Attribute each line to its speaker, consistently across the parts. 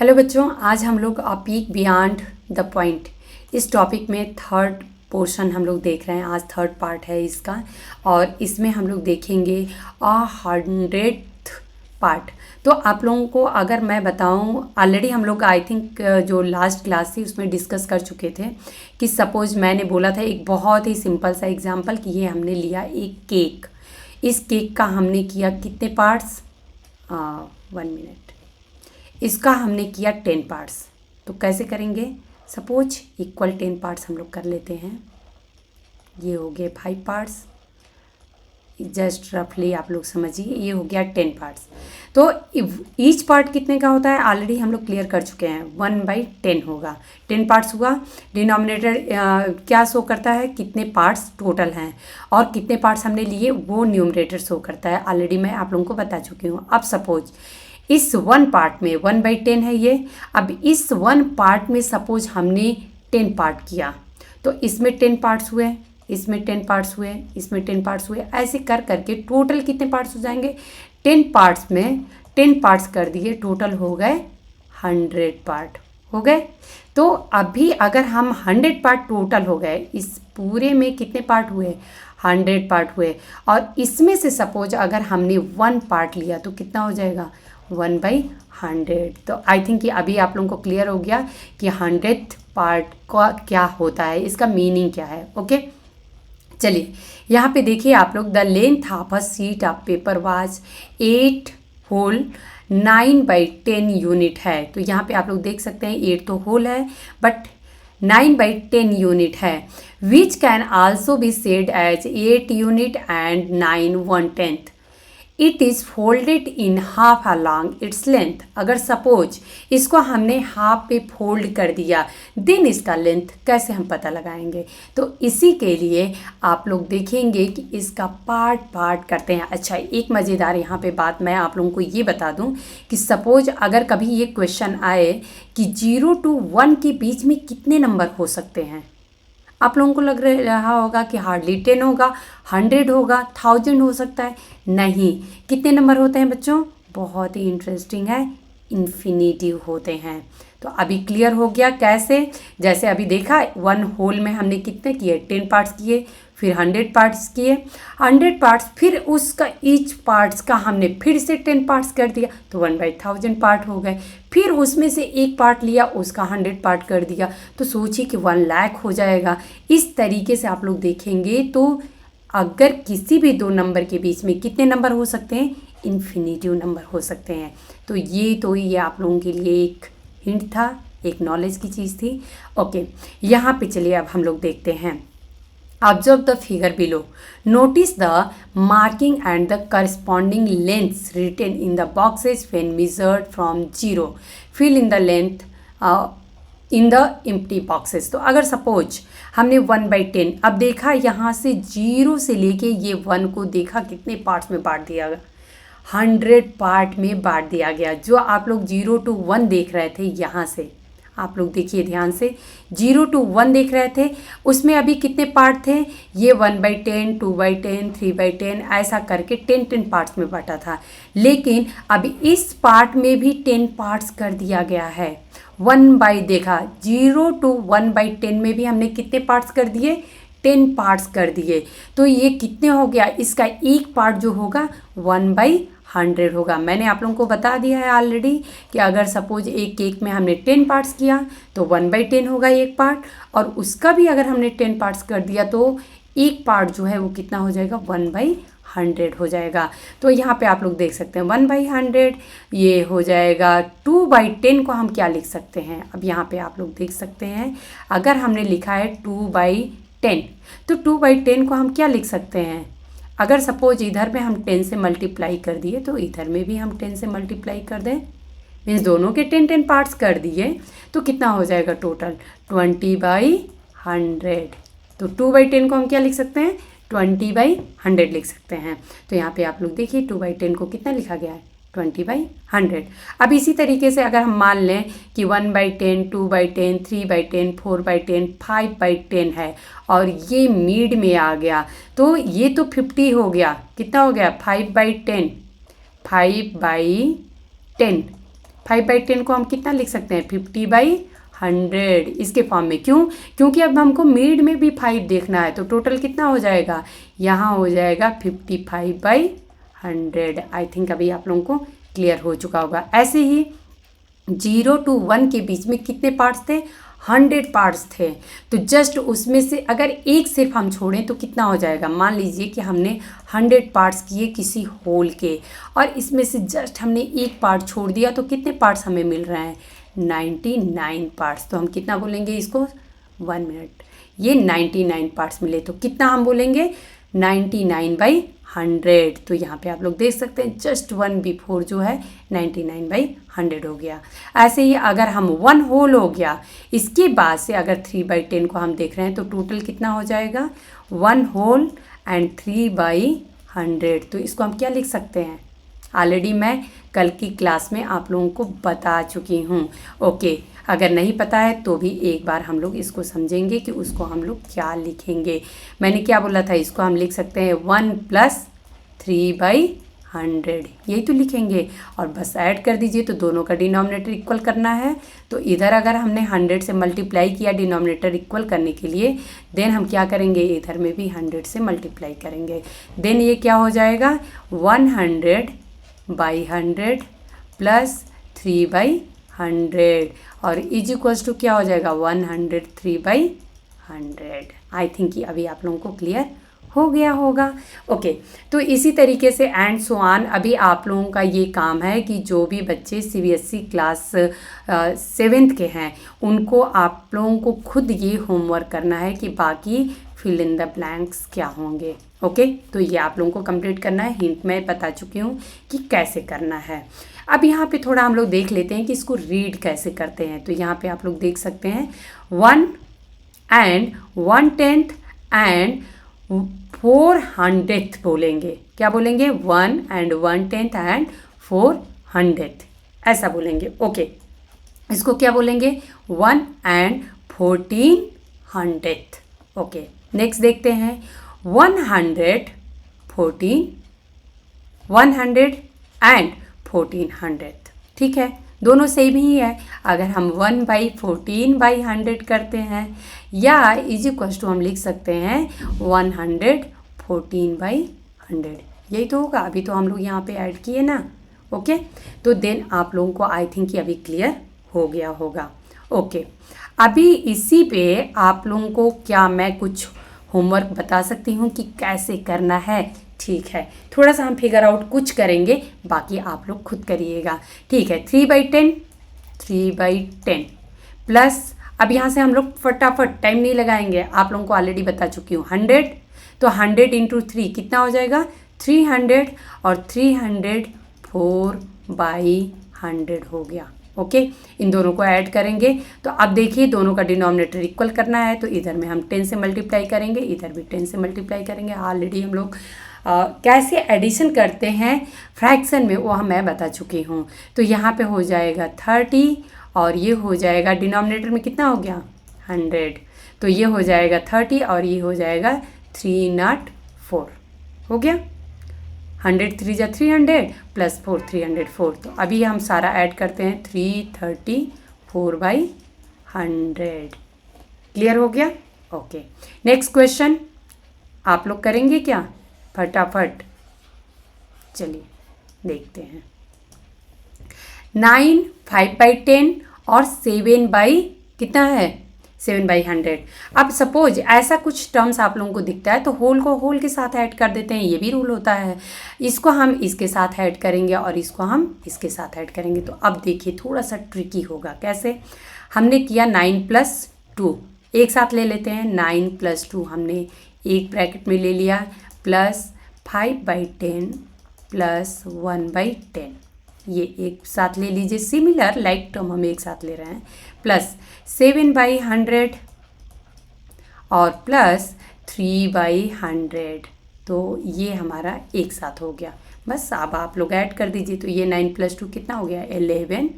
Speaker 1: Hello बच्चों, आज हम लोग अ पीक बियॉन्ड द पॉइंट इस टॉपिक में थर्ड पोर्शन हम लोग देख रहे हैं। आज थर्ड पार्ट है इसका और इसमें हम लोग देखेंगे 100th पार्ट। तो आप लोगों को अगर मैं बताऊं, ऑलरेडी हम लोग आई थिंक जो लास्ट क्लास थी उसमें डिस्कस कर चुके थे कि सपोज मैंने बोला था एक बहुत ही सिंपल सा एग्जांपल कि ये हमने लिया एक केक। इस केक का हमने किया कितने पार्ट्स, 1 मिनट, इसका हमने किया 10 पार्ट्स। तो कैसे करेंगे, सपोज इक्वल 10 पार्ट्स हम लोग कर लेते हैं। ये हो गए 5 पार्ट्स, जस्ट रफली आप लोग समझिए, ये हो गया 10 पार्ट्स। तो ईच पार्ट कितने का होता है ऑलरेडी हम लोग क्लियर कर चुके हैं, 1/10 होगा। 10 पार्ट्स हुआ, डिनोमिनेटर क्या शो करता है, कितने पार्ट्स टोटल हैं, और कितने पार्ट्स हमने लिए वो न्यूमरेटर शो करता है। ऑलरेडी मैं आप लोगों को बता चुकी हूँ। अब सपोज इस 1 पार्ट में 1/10 है ये। अब इस 1 पार्ट में सपोज हमने 10 पार्ट किया, तो इसमें 10 पार्ट्स हुए, इसमें 10 पार्ट्स हुए, इसमें 10 पार्ट्स हुए, ऐसे कर करके टोटल कितने पार्ट्स हो जाएंगे, 10 पार्ट्स में 10 पार्ट्स कर दिए, टोटल हो गए 100 पार्ट हो गए। तो अभी अगर हम 100 पार्ट टोटल हो गए, इस पूरे में कितने पार्ट हुए, 100 पार्ट हुए, और इसमें से सपोज अगर हमने 1 पार्ट लिया तो कितना हो जाएगा, 1/100। तो आई थिंक कि अभी आप लोगों को क्लियर हो गया कि 100th पार्ट का क्या होता है, इसका मीनिंग क्या है। ओके, चलिए यहाँ पे देखिए आप लोग, the length of a sheet of paper was 8 whole 9/10 unit है। तो यहाँ पे आप लोग देख सकते हैं 8 तो होल है बट 9/10 यूनिट है, which can also be said as 8 unit and 9/1/10। It is folded in half along its length. अगर सपोज इसको हमने हाफ पे फोल्ड कर दिया, देन इसका लेंथ कैसे हम पता लगाएंगे। तो इसी के लिए आप लोग देखेंगे कि इसका पार्ट पार्ट करते हैं। अच्छा, एक मज़ेदार यहाँ पे बात मैं आप लोगों को ये बता दूँ कि सपोज अगर कभी ये क्वेश्चन आए कि 0 to 1 के बीच में कितने नंबर हो सकते हैं, आप लोगों को लग रहा होगा कि हार्डली 10 होगा, 100 होगा, 1000 हो सकता है। नहीं, कितने नंबर होते हैं बच्चों, बहुत ही इंटरेस्टिंग है, इन्फिनिटिव होते हैं। तो अभी क्लियर हो गया कैसे, जैसे अभी देखा 1 होल में हमने कितने किए, 10 पार्ट्स किए, फिर 100 पार्ट्स किए, 100 पार्ट्स, फिर उसका ईच पार्ट्स का हमने फिर से 10 पार्ट्स कर दिया, तो 1/1000 पार्ट हो गए। फिर उसमें से एक पार्ट लिया, उसका 100 पार्ट कर दिया, तो सोचिए कि 1 लाख हो जाएगा। इस तरीके से आप लोग देखेंगे तो अगर किसी भी 2 नंबर के बीच में कितने नंबर हो सकते हैं, इन्फिनिटिव नंबर हो सकते हैं। तो ये आप लोगों के लिए एक हिंट था, एक नॉलेज की चीज़ थी। ओके, यहाँ पे चलिए अब हम लोग देखते हैं। Observe the figure below. Notice the marking and the corresponding lengths written in the boxes when measured from 0. Fill in the length in the empty boxes. तो अगर सपोज हमने 1/10 अब देखा, यहाँ से 0 से लेके ये 1 को देखा कितने पार्ट्स में बांट दिया गया, 100 पार्ट में बांट दिया गया। जो आप लोग 0 to 1 देख रहे थे, यहाँ से आप लोग देखिए ध्यान से, 0 to 1 देख रहे थे, उसमें अभी कितने पार्ट थे, ये 1/10, 2/10, 3/10, ऐसा करके 10 पार्ट्स में बांटा था। लेकिन अभी इस पार्ट में भी 10 पार्ट्स कर दिया गया है। 1 देखा 0 to 1/10 में भी हमने कितने पार्ट्स कर दिए, 10 पार्ट्स कर दिए। तो ये कितने हो गया, इसका एक पार्ट जो होगा 1/100 होगा। मैंने आप लोगों को बता दिया है ऑलरेडी कि अगर सपोज एक केक में हमने 10 पार्ट्स किया तो 1/10 होगा एक पार्ट, और उसका भी अगर हमने 10 पार्ट्स कर दिया तो एक पार्ट जो है वो कितना हो जाएगा, 1/100 हो जाएगा। तो यहाँ पे आप लोग देख सकते हैं 1/100 ये हो जाएगा। 2/10 को हम क्या लिख सकते हैं, अब यहाँ पे आप लोग देख सकते हैं, अगर हमने लिखा है 2/10 तो 2/10 को हम क्या लिख सकते हैं, अगर सपोज इधर में हम 10 से मल्टीप्लाई कर दिए तो इधर में भी हम 10 से मल्टीप्लाई कर दें, मीन्स दोनों के 10 पार्ट्स कर दिए, तो कितना हो जाएगा टोटल, 20/100। तो 2/10 को हम क्या लिख सकते हैं, 20/100 लिख सकते हैं। तो यहाँ पे आप लोग देखिए 2/10 को कितना लिखा गया है, 20/100। अब इसी तरीके से अगर हम मान लें कि 1/10, 2/10, 3/10, 4/10, 5/10 है और ये मीड में आ गया, तो ये तो 50 हो गया, कितना हो गया, 5/10, 5/10 5/10 को हम कितना लिख सकते हैं, 50/100 इसके फॉर्म में। क्यों? क्योंकि अब हमको मिड में भी 5 देखना है, तो टोटल कितना हो जाएगा, यहाँ हो जाएगा 55/100। आई थिंक अभी आप लोगों को क्लियर हो चुका होगा। ऐसे ही 0 to 1 के बीच में कितने पार्ट्स थे, 100 पार्ट्स थे। तो जस्ट उसमें से अगर एक सिर्फ हम छोड़ें तो कितना हो जाएगा, मान लीजिए कि हमने 100 पार्ट्स किए किसी होल के, और इसमें से जस्ट हमने एक पार्ट छोड़ दिया, तो कितने पार्ट्स हमें मिल रहे हैं, 99 पार्ट्स। तो हम कितना बोलेंगे इसको, 1 मिनट, ये 99 पार्ट्स मिले, तो कितना हम बोलेंगे, 99/100। तो यहाँ पे आप लोग देख सकते हैं जस्ट 1 बिफोर जो है 99/100 हो गया। ऐसे ही अगर हम 1 होल हो गया, इसके बाद से अगर 3/10 को हम देख रहे हैं तो टोटल कितना हो जाएगा, 1 होल एंड 3/100। तो इसको हम क्या लिख सकते हैं, ऑलरेडी मैं कल की क्लास में आप लोगों को बता चुकी हूँ। ओके, अगर नहीं पता है तो भी एक बार हम लोग इसको समझेंगे कि उसको हम लोग क्या लिखेंगे। मैंने क्या बोला था, इसको हम लिख सकते हैं 1 + 3/100, यही तो लिखेंगे, और बस ऐड कर दीजिए। तो दोनों का डिनोमिनेटर इक्वल करना है, तो इधर अगर हमने 100 से मल्टीप्लाई किया डिनोमिनेटर इक्वल करने के लिए, देन हम क्या करेंगे, इधर में भी 100 से मल्टीप्लाई करेंगे। देन ये क्या हो जाएगा, 100/100 + 3/100, और इज इक्वल्स टू क्या हो जाएगा, 103/100। आई थिंक ये अभी आप लोगों को क्लियर हो गया होगा। ओके, तो इसी तरीके से एंड सो ऑन। अभी आप लोगों का ये काम है कि जो भी बच्चे CBSE क्लास 7th के हैं, उनको आप लोगों को खुद ये होमवर्क करना है कि बाकी फिल इन द ब्लैंक्स क्या होंगे। ओके, तो ये आप लोगों को कंप्लीट करना है। हिंट मैं बता चुकी हूँ कि कैसे करना है। अब यहाँ पे थोड़ा हम लोग देख लेते हैं कि इसको रीड कैसे करते हैं। तो यहाँ पे आप लोग देख सकते हैं 1 and 1/10 and 400th बोलेंगे। क्या बोलेंगे, 1 and 1/10 and 400th, ऐसा बोलेंगे। ओके, इसको क्या बोलेंगे, 1 and 1400th। ओके, नेक्स्ट देखते हैं 100 and 1400th। ठीक है, दोनों सेम ही है। अगर हम 1/14/100 करते हैं, या इज इक्वल्स टू हम लिख सकते हैं 114/100, यही तो होगा। अभी तो हम लोग यहाँ पे ऐड किए ना। ओके, तो देन आप लोगों को आई थिंक ये अभी क्लियर हो गया होगा। ओके, अभी इसी पे आप लोगों को क्या मैं कुछ होमवर्क बता सकती हूँ कि कैसे करना है। ठीक है, थोड़ा सा हम फिगर आउट कुछ करेंगे, बाकी आप लोग खुद करिएगा। ठीक है, 3/10 प्लस, अब यहाँ से हम लोग फटाफट टाइम नहीं लगाएंगे, आप लोगों को ऑलरेडी बता चुकी हूँ 100, तो 100 × 3 कितना हो जाएगा, 300, और 300 4/100 हो गया। ओके, इन दोनों को ऐड करेंगे। तो अब देखिए दोनों का डिनोमिनेटर इक्वल करना है, तो इधर में हम 10 से मल्टीप्लाई करेंगे, इधर भी 10 से मल्टीप्लाई करेंगे। ऑलरेडी हम लोग कैसे एडिशन करते हैं फ्रैक्शन में, वो मैं बता चुकी हूँ। तो यहाँ पे हो जाएगा 30, और ये हो जाएगा डिनोमिनेटर में कितना हो गया, 100, तो ये हो जाएगा 30, और ये हो जाएगा 304 हो गया। 100 3 × 300 + 4 304। तो अभी हम सारा ऐड करते हैं, 334/100। क्लियर हो गया। ओके, नेक्स्ट क्वेश्चन आप लोग करेंगे क्या, फटाफट चलिए देखते हैं। 9 5/10 और 7 कितना है, 7/100। अब सपोज ऐसा कुछ टर्म्स आप लोगों को दिखता है, तो होल को होल के साथ ऐड कर देते हैं, ये भी रूल होता है। इसको हम इसके साथ ऐड करेंगे, और इसको हम इसके साथ ऐड करेंगे। तो अब देखिए थोड़ा सा ट्रिकी होगा। कैसे, हमने किया 9 + 2, एक साथ ले लेते हैं। 9 + 2 हमने एक ब्रैकेट में ले लिया, प्लस 5/10 + 1/10, ये एक साथ ले लीजिए, सिमिलर लाइक टर्म हम एक साथ ले रहे हैं, प्लस 7/100 और प्लस 3/100। तो ये हमारा एक साथ हो गया। बस अब आप लोग ऐड कर दीजिए। तो ये 9 + 2 कितना हो गया, 11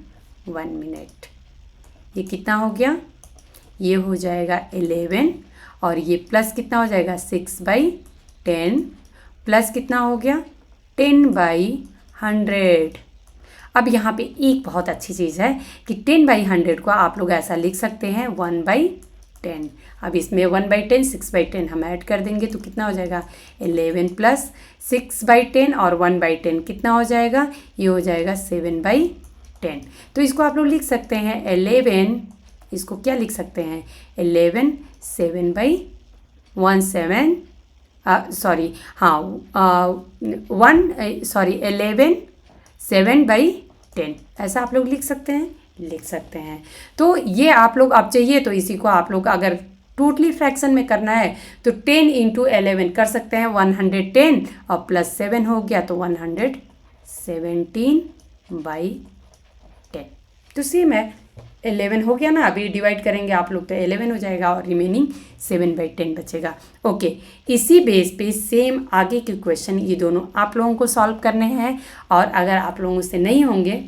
Speaker 1: 1 मिनट। ये कितना हो गया, ये हो जाएगा 11, और ये प्लस कितना हो जाएगा 6/10, प्लस कितना हो गया 10/100। अब यहाँ पे एक बहुत अच्छी चीज़ है कि 10/100 को आप लोग ऐसा लिख सकते हैं 1/10। अब इसमें 1/10 6/10 हम ऐड कर देंगे तो कितना हो जाएगा 11 प्लस 6/10 और 1/10 कितना हो जाएगा, ये हो जाएगा 7/10। तो इसको आप लोग लिख सकते हैं 11, इसको क्या लिख सकते हैं 11 7/17 सॉरी हाँ 11 7/10 ऐसा आप लोग लिख सकते हैं। तो ये आप लोग अब चाहिए तो इसी को आप लोग अगर टोटली फ्रैक्शन में करना है तो 10 × 11 कर सकते हैं 110 और प्लस 7 हो गया तो 117/10। तो सेम है 11 हो गया ना, अभी डिवाइड करेंगे आप लोग तो 11 हो जाएगा और रिमेनिंग 7/10 बचेगा। ओके, इसी बेस पे सेम आगे के क्वेश्चन ये दोनों आप लोगों को सॉल्व करने हैं और अगर आप लोगों से नहीं होंगे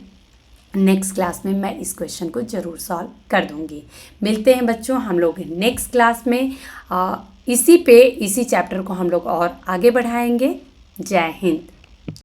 Speaker 1: नेक्स्ट क्लास में मैं इस क्वेश्चन को ज़रूर सॉल्व कर दूंगी। मिलते हैं बच्चों हम लोग नेक्स्ट क्लास में। इसी चैप्टर को हम लोग और आगे बढ़ाएंगे। जय हिंद।